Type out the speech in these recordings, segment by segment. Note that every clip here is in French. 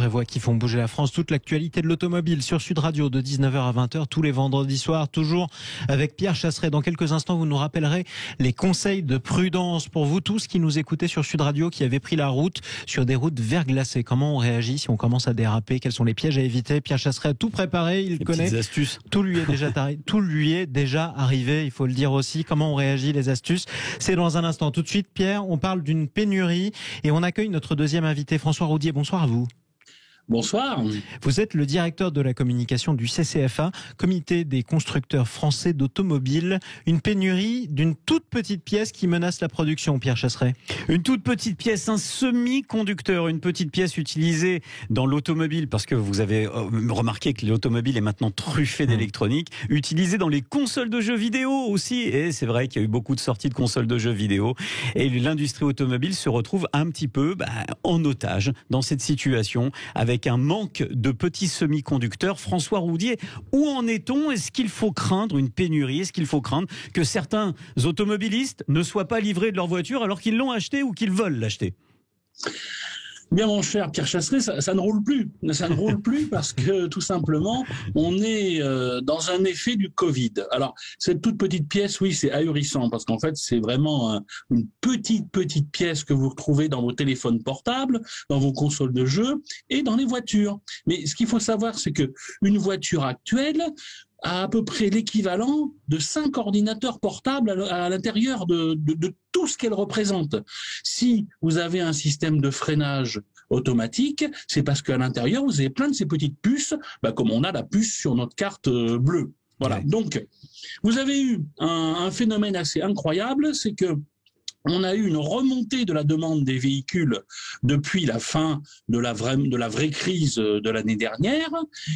vraies voix qui font bouger la France. Toute l'actualité de l'automobile sur Sud Radio de 19h à 20h tous les vendredis soirs, toujours avec Pierre Chasseret. Dans quelques instants, vous nous rappellerez les conseils de prudence pour vous tous qui nous écoutez sur Sud Radio, qui avez pris la route sur des routes verglacées. Comment on réagit si on commence à déraper? Quels sont les pièges à éviter? Pierre Chasseret a tout préparé, il connaît. Des astuces. Tout lui est déjà arrivé, il faut le dire aussi. Comment on réagit, les astuces? C'est dans un instant. Tout de suite, Pierre, on parle d'une pénurie et on accueille notre deuxième invité, François Roudier. Bonsoir à vous. Bonsoir. Vous êtes le directeur de la communication du CCFA, Comité des constructeurs français d'automobiles. Une pénurie d'une toute petite pièce qui menace la production, Pierre Chasseret. Une toute petite pièce, un semi-conducteur, une petite pièce utilisée dans l'automobile, parce que vous avez remarqué que l'automobile est maintenant truffée d'électronique, utilisée dans les consoles de jeux vidéo aussi. Et c'est vrai qu'il y a eu beaucoup de sorties de consoles de jeux vidéo. Et l'industrie automobile se retrouve un petit peu en otage dans cette situation, avec un manque de petits semi-conducteurs. François Roudier, où en est-on? Est-ce qu'il faut craindre une pénurie? Est-ce qu'il faut craindre que certains automobilistes ne soient pas livrés de leur voiture alors qu'ils l'ont acheté ou qu'ils veulent l'acheter? Bien, mon cher Pierre Chasseret, ça ne roule plus. Ça ne roule plus parce que, tout simplement, on est dans un effet du Covid. Alors, cette toute petite pièce, oui, c'est ahurissant parce qu'en fait, c'est vraiment une petite pièce que vous retrouvez dans vos téléphones portables, dans vos consoles de jeux et dans les voitures. Mais ce qu'il faut savoir, c'est que une voiture actuelle a à peu près l'équivalent de 5 ordinateurs portables à l'intérieur de tout ce qu'elle représente. Si vous avez un système de freinage automatique, c'est parce qu'à l'intérieur, vous avez plein de ces petites puces, comme on a la puce sur notre carte bleue. Voilà. Ouais. Donc, vous avez eu un phénomène assez incroyable, c'est que on a eu une remontée de la demande des véhicules depuis la fin de la vraie crise de l'année dernière.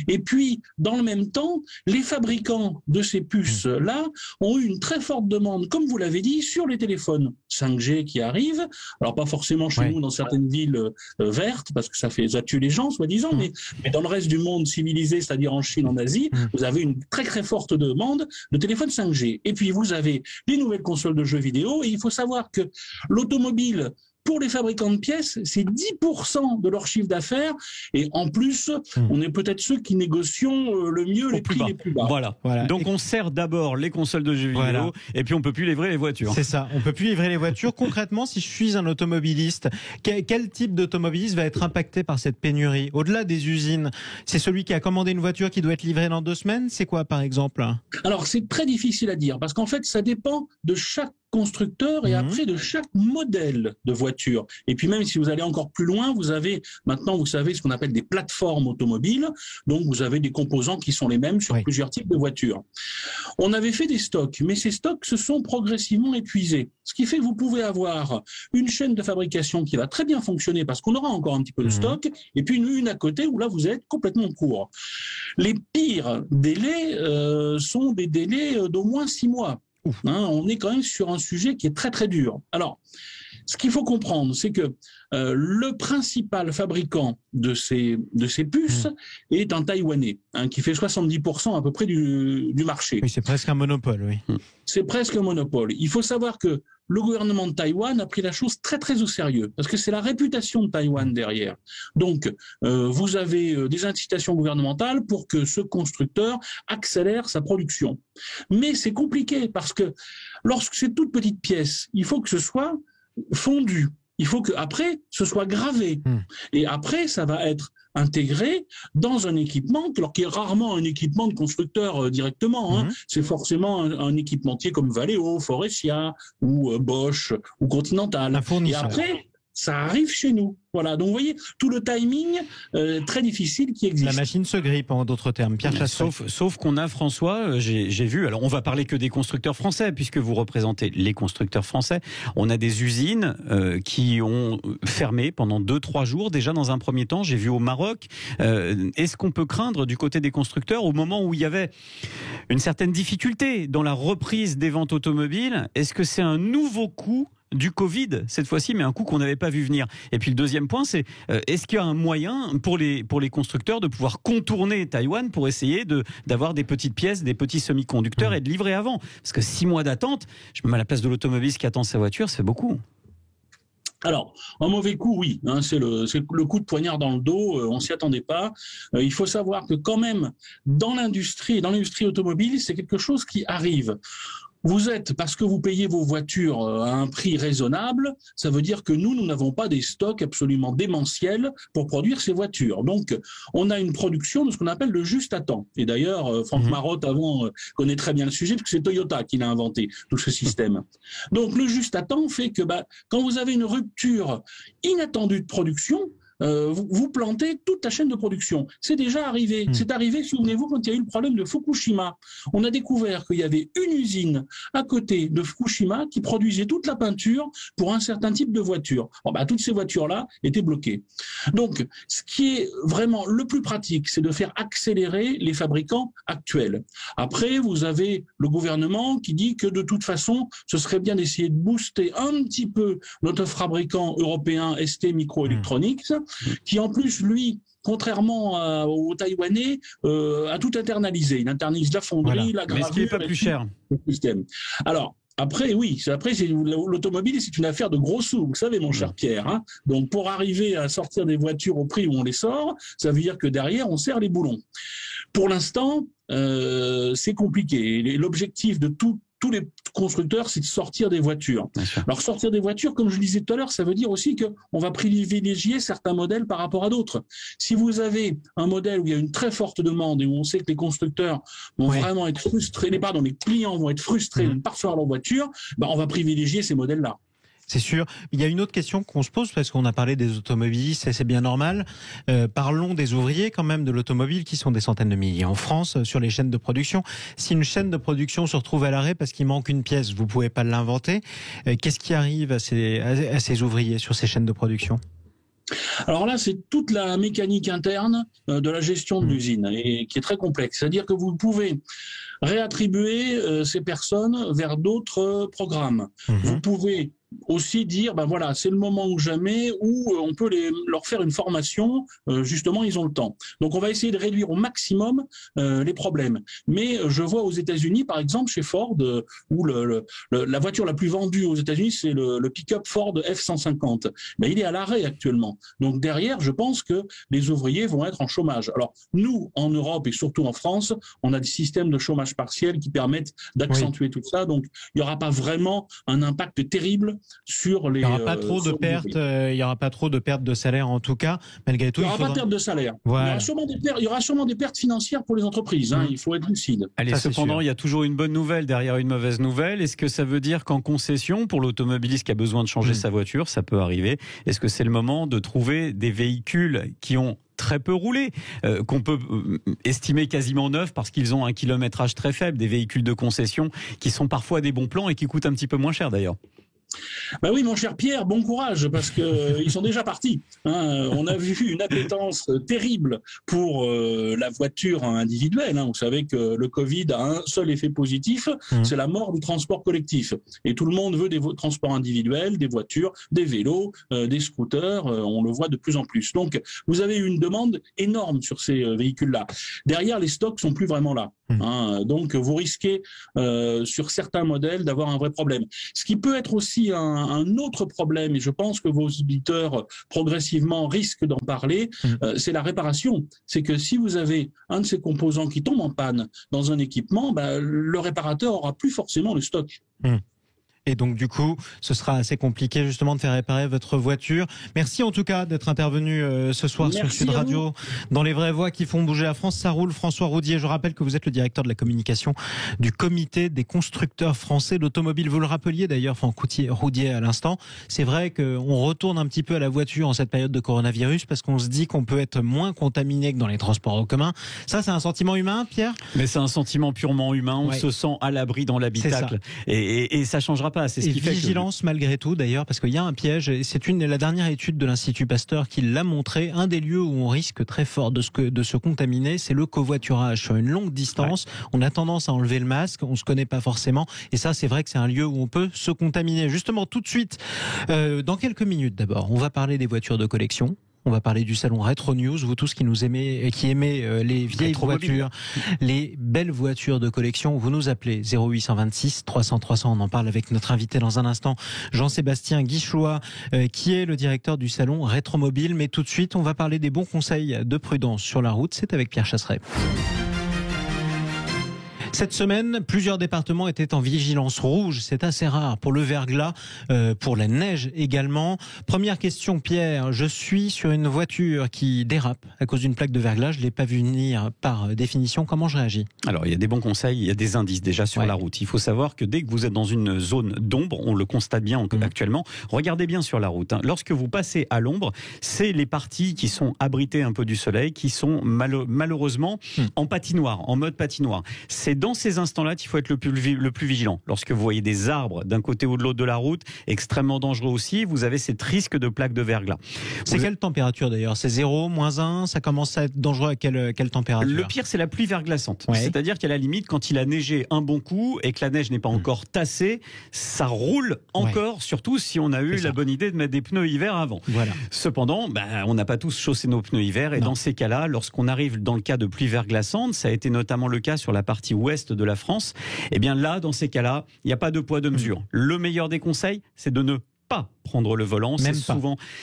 Et puis, dans le même temps, les fabricants de ces puces-là ont eu une très forte demande, comme vous l'avez dit, sur les téléphones 5G qui arrivent. Alors, pas forcément chez nous, dans certaines villes vertes, parce que ça tue les gens, soi-disant, mais dans le reste du monde civilisé, c'est-à-dire en Chine, en Asie, vous avez une très très forte demande de téléphones 5G. Et puis, vous avez les nouvelles consoles de jeux vidéo, et il faut savoir que l'automobile, pour les fabricants de pièces, c'est 10% de leur chiffre d'affaires. Et en plus, on est peut-être ceux qui négocient le mieux les prix les plus bas. Voilà. Donc on sert d'abord les consoles de jeux vidéo et puis on peut plus livrer les voitures. C'est ça, on peut plus livrer les voitures. Concrètement, si je suis un automobiliste, quel type d'automobiliste va être impacté par cette pénurie? Au-delà des usines, c'est celui qui a commandé une voiture qui doit être livrée dans 2 semaines? C'est quoi, par exemple? Alors, c'est très difficile à dire parce qu'en fait, ça dépend de chaque constructeur et après de chaque modèle de voiture. Et puis même si vous allez encore plus loin, vous avez maintenant, vous savez, ce qu'on appelle des plateformes automobiles. Donc vous avez des composants qui sont les mêmes sur plusieurs types de voitures. On avait fait des stocks, mais ces stocks se sont progressivement épuisés. Ce qui fait que vous pouvez avoir une chaîne de fabrication qui va très bien fonctionner parce qu'on aura encore un petit peu de stock, et puis une à côté où là vous êtes complètement court. Les pires délais sont des délais d'au moins 6 mois. On est quand même sur un sujet qui est très très dur. Alors, ce qu'il faut comprendre, c'est que le principal fabricant de ces puces est un Taïwanais, qui fait 70% à peu près du marché. Oui, c'est presque un monopole, oui. C'est presque un monopole. Il faut savoir que le gouvernement de Taïwan a pris la chose très très au sérieux, parce que c'est la réputation de Taïwan derrière. Donc, vous avez des incitations gouvernementales pour que ce constructeur accélère sa production. Mais c'est compliqué, parce que lorsque c'est toute petite pièce, il faut que ce soit fondu. Il faut qu'après, ce soit gravé. Et après, ça va être intégré dans un équipement, alors qui est rarement un équipement de constructeur directement. C'est forcément un équipementier comme Valeo, Faurecia ou Bosch ou Continental. Et après, ça arrive chez nous. Voilà, donc vous voyez, tout le timing très difficile qui existe. La machine se grippe, en d'autres termes. Pierre Chasseret. Sauf qu'on a, François, j'ai vu, alors on va parler que des constructeurs français, puisque vous représentez les constructeurs français. On a des usines qui ont fermé pendant 2-3 jours, déjà dans un premier temps, j'ai vu au Maroc. Est-ce qu'on peut craindre du côté des constructeurs, au moment où il y avait une certaine difficulté dans la reprise des ventes automobiles, est-ce que c'est un nouveau coup du Covid cette fois-ci, mais un coup qu'on n'avait pas vu venir? Et puis le deuxième point, c'est est-ce qu'il y a un moyen pour les constructeurs de pouvoir contourner Taïwan pour essayer d'avoir des petites pièces, des petits semi-conducteurs et de livrer avant? Parce que 6 mois d'attente, je me mets à la place de l'automobiliste qui attend sa voiture, c'est beaucoup. Alors, un mauvais coup, oui, hein, c'est le coup de poignard dans le dos, on s'y attendait pas. Il faut savoir que quand même, dans l'industrie automobile, c'est quelque chose qui arrive. Vous êtes, parce que vous payez vos voitures à un prix raisonnable, ça veut dire que nous n'avons pas des stocks absolument démentiels pour produire ces voitures. Donc, on a une production de ce qu'on appelle le juste à temps. Et d'ailleurs, Franck Marotte, avant, connaît très bien le sujet, parce que c'est Toyota qui l'a inventé, tout ce système. Donc, le juste à temps fait que quand vous avez une rupture inattendue de production, vous plantez toute la chaîne de production. C'est déjà arrivé. C'est arrivé, souvenez-vous, quand il y a eu le problème de Fukushima. On a découvert qu'il y avait une usine à côté de Fukushima qui produisait toute la peinture pour un certain type de voiture. Toutes ces voitures-là étaient bloquées. Donc, ce qui est vraiment le plus pratique, c'est de faire accélérer les fabricants actuels. Après, vous avez le gouvernement qui dit que de toute façon, ce serait bien d'essayer de booster un petit peu notre fabricant européen ST Microelectronics, qui en plus, lui, contrairement aux Taïwanais, a tout internalisé. Il internalise la fonderie, la gravure. Mais ce qui n'est pas plus cher. Le système. Alors, après, oui, l'automobile, c'est une affaire de gros sous, vous savez, mon cher Pierre. Hein. Donc, pour arriver à sortir des voitures au prix où on les sort, ça veut dire que derrière, on serre les boulons. Pour l'instant, c'est compliqué. L'objectif de tous les constructeurs, c'est de sortir des voitures. Alors, sortir des voitures, comme je le disais tout à l'heure, ça veut dire aussi qu'on va privilégier certains modèles par rapport à d'autres. Si vous avez un modèle où il y a une très forte demande et où on sait que les constructeurs vont vraiment être frustrés, les clients vont être frustrés de ne pas recevoir leur voiture, on va privilégier ces modèles-là. C'est sûr. Il y a une autre question qu'on se pose, parce qu'on a parlé des automobilistes, et c'est bien normal. Parlons des ouvriers quand même de l'automobile, qui sont des centaines de milliers en France, sur les chaînes de production. Si une chaîne de production se retrouve à l'arrêt parce qu'il manque une pièce, vous pouvez pas l'inventer. Qu'est-ce qui arrive à ces ouvriers sur ces chaînes de production ? Alors là, c'est toute la mécanique interne de la gestion de l'usine, et qui est très complexe. C'est-à-dire que vous pouvez réattribuer ces personnes vers d'autres programmes. Vous pouvez aussi dire, c'est le moment ou jamais où on peut leur faire une formation, justement, ils ont le temps. Donc, on va essayer de réduire au maximum les problèmes. Mais je vois aux États-Unis, par exemple, chez Ford, où la voiture la plus vendue aux États-Unis, c'est le pick-up Ford F-150. Il est à l'arrêt actuellement. Donc, derrière, je pense que les ouvriers vont être en chômage. Alors, nous, en Europe et surtout en France, on a des systèmes de chômage partiel qui permettent d'accentuer tout ça. Donc, il n'y aura pas vraiment un impact terrible sur les. Il n'y aura pas trop de pertes. Il y aura pas trop de pertes de salaire en tout cas. Malgré tout, il n'y aura pas de perte de salaire. Voilà. Il y aura sûrement des pertes financières pour les entreprises. Il faut être lucide. Allez, cependant, il y a toujours une bonne nouvelle derrière une mauvaise nouvelle. Est-ce que ça veut dire qu'en concession, pour l'automobiliste qui a besoin de changer sa voiture, ça peut arriver? Est-ce que c'est le moment de trouver des véhicules qui ont très peu roulé, qu'on peut estimer quasiment neufs parce qu'ils ont un kilométrage très faible, des véhicules de concession qui sont parfois des bons plans et qui coûtent un petit peu moins cher d'ailleurs? Oui, mon cher Pierre, bon courage, parce que ils sont déjà partis. On a vu une appétence terrible pour la voiture individuelle. Vous savez que le Covid a un seul effet positif, c'est la mort du transport collectif. Et tout le monde veut des transports individuels, des voitures, des vélos, des scooters. On le voit de plus en plus. Donc, vous avez une demande énorme sur ces véhicules-là. Derrière, les stocks sont plus vraiment là. Donc, vous risquez sur certains modèles d'avoir un vrai problème. Ce qui peut être aussi un autre problème, et je pense que vos auditeurs progressivement risquent d'en parler, c'est la réparation. C'est que si vous avez un de ces composants qui tombe en panne dans un équipement, le réparateur aura plus forcément le stock. Et donc du coup, ce sera assez compliqué justement de faire réparer votre voiture. Merci en tout cas d'être intervenu ce soir sur Sud Radio dans les vraies voix qui font bouger la France. Ça roule. François Roudier, je rappelle que vous êtes le directeur de la communication du comité des constructeurs français d'automobiles. Vous le rappeliez d'ailleurs, Franck Roudier, à l'instant. C'est vrai qu'on retourne un petit peu à la voiture en cette période de coronavirus parce qu'on se dit qu'on peut être moins contaminé que dans les transports en commun. Ça, c'est un sentiment humain, Pierre? Mais c'est un sentiment purement humain. On se sent à l'abri dans l'habitacle et ça changera pas. C'est ce qui fait vigilance malgré tout d'ailleurs, parce qu'il y a un piège, et c'est la dernière étude de l'Institut Pasteur qui l'a montré, un des lieux où on risque très fort de se contaminer, c'est le covoiturage. Sur une longue distance, on a tendance à enlever le masque, on se connaît pas forcément, et ça c'est vrai que c'est un lieu où on peut se contaminer. Justement, tout de suite, dans quelques minutes d'abord, on va parler des voitures de collection. On va parler du salon Retro News. Vous tous qui nous aimez, qui aimez les vieilles voitures, les belles voitures de collection, vous nous appelez 0826 300 300. On en parle avec notre invité dans un instant, Jean-Sébastien Guichois, qui est le directeur du salon Rétromobile. Mais tout de suite, on va parler des bons conseils de prudence sur la route. C'est avec Pierre Chasseret. Cette semaine, plusieurs départements étaient en vigilance rouge. C'est assez rare pour le verglas, pour la neige également. Première question, Pierre. Je suis sur une voiture qui dérape à cause d'une plaque de verglas. Je ne l'ai pas vu venir par définition. Comment je réagis ? Alors, il y a des bons conseils, il y a des indices déjà sur la route. Il faut savoir que dès que vous êtes dans une zone d'ombre, on le constate bien actuellement, regardez bien sur la route. Lorsque vous passez à l'ombre, c'est les parties qui sont abritées un peu du soleil, qui sont malheureusement en patinoire, en mode patinoire. C'est dans ces instants-là qu'il faut être le plus vigilant. Lorsque vous voyez des arbres d'un côté ou de l'autre de la route, extrêmement dangereux aussi, vous avez cet risque de plaque de verglas. C'est quelle température d'ailleurs ? C'est 0, -1 ? Ça commence à être dangereux à quelle température ? Le pire, c'est la pluie verglaçante. Ouais. C'est-à-dire qu'à la limite, quand il a neigé un bon coup et que la neige n'est pas encore tassée, ça roule encore, surtout si on a eu la bonne idée de mettre des pneus hiver avant. Voilà. Cependant, on n'a pas tous chaussé nos pneus hiver et dans ces cas-là, lorsqu'on arrive dans le cas de pluie verglaçante, ça a été notamment le cas sur la partie ouest de la France, et bien là, dans ces cas-là, il n'y a pas de poids de mesure. Le meilleur des conseils, c'est de ne pas prendre le volant,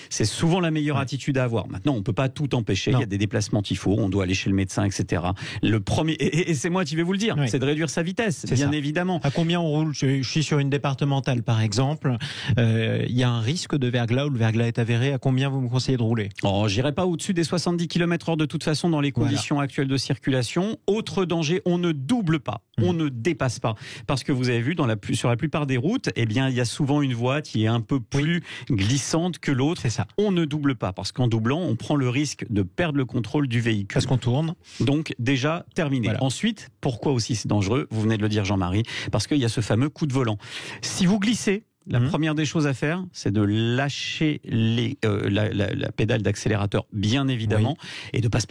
c'est souvent la meilleure attitude à avoir. Maintenant, on peut pas tout empêcher, il y a des déplacements qu'il faut, on doit aller chez le médecin, etc. Le premier, et c'est moi qui vais vous le dire, c'est de réduire sa vitesse, bien évidemment. À combien on roule ? Je suis sur une départementale, par exemple, il y a un risque de verglas, où le verglas est avéré, à combien vous me conseillez de rouler ? J'irai pas au-dessus des 70 km/h de toute façon dans les conditions actuelles de circulation. Autre danger, on ne double pas, on ne dépasse pas. Parce que vous avez vu, sur la plupart des routes, eh bien, il y a souvent une voie qui est un peu plus glissante que l'autre. C'est ça. On ne double pas parce qu'en doublant, on prend le risque de perdre le contrôle du véhicule. Parce qu'on tourne. Donc déjà terminé. Voilà. Ensuite, pourquoi aussi c'est dangereux ? Vous venez de le dire, Jean-Marie, parce qu'il y a ce fameux coup de volant. Si vous glissez, la première des choses à faire, c'est de lâcher la pédale d'accélérateur, bien évidemment, et de ne pas se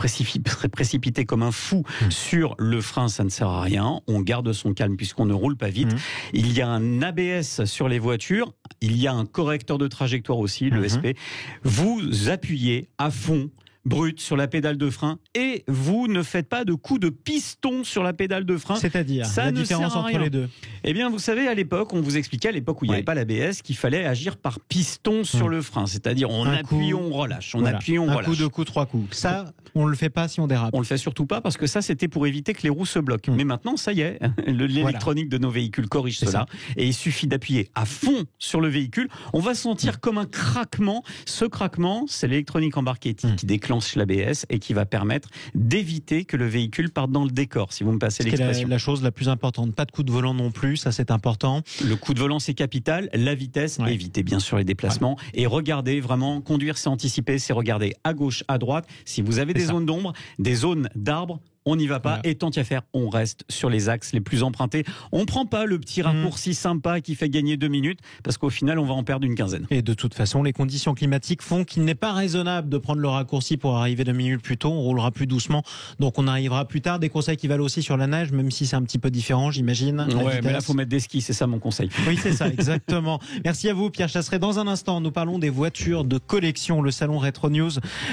précipiter comme un fou sur le frein, ça ne sert à rien. On garde son calme puisqu'on ne roule pas vite. Il y a un ABS sur les voitures, il y a un correcteur de trajectoire aussi, le SP. Vous appuyez à fond, brut sur la pédale de frein et vous ne faites pas de coup de piston sur la pédale de frein. C'est-à-dire la différence entre les deux. Eh bien, vous savez, à l'époque, on vous expliquait, à l'époque où il n'y avait pas l'ABS, qu'il fallait agir par piston sur le frein. C'est-à-dire, on appuie, on relâche. On appuie, on relâche. Un coup, deux coups, trois coups. Ça, on ne le fait pas si on dérape. On le fait surtout pas parce que ça, c'était pour éviter que les roues se bloquent. Mais maintenant, ça y est, l'électronique de nos véhicules corrige cela. Et il suffit d'appuyer à fond sur le véhicule. On va sentir comme un craquement. Ce craquement, c'est l'électronique embarquée qui déclenche l'ABS et qui va permettre d'éviter que le véhicule parte dans le décor, si vous me passez l'expression. C'est la chose la plus importante. Pas de coup de volant non plus, ça c'est important. Le coup de volant c'est capital, la vitesse, évitez bien sûr les déplacements et regardez vraiment, conduire c'est anticiper, c'est regarder à gauche, à droite. Si vous avez des zones d'ombre, des zones d'arbres, on n'y va pas et tant qu'à faire, on reste sur les axes les plus empruntés. On ne prend pas le petit raccourci sympa qui fait gagner 2 minutes parce qu'au final, on va en perdre une quinzaine. Et de toute façon, les conditions climatiques font qu'il n'est pas raisonnable de prendre le raccourci pour arriver 2 minutes plus tôt. On roulera plus doucement, donc on arrivera plus tard. Des conseils qui valent aussi sur la neige, même si c'est un petit peu différent, j'imagine. Ouais, mais là, il faut mettre des skis, c'est ça mon conseil. Oui, c'est ça, exactement. Merci à vous, Pierre Chasseret. Dans un instant, nous parlons des voitures de collection, le salon Retro News,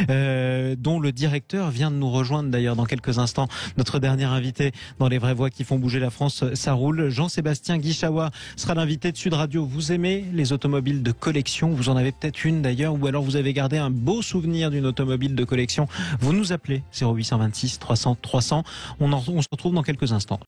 dont le directeur vient de nous rejoindre d'ailleurs dans quelques instants. Notre dernier invité dans les vraies voix qui font bouger la France, ça roule. Jean-Sébastien Guichois sera l'invité de Sud Radio. Vous aimez les automobiles de collection ? Vous en avez peut-être une d'ailleurs, ou alors vous avez gardé un beau souvenir d'une automobile de collection. Vous nous appelez 0826 300 300. On se retrouve dans quelques instants.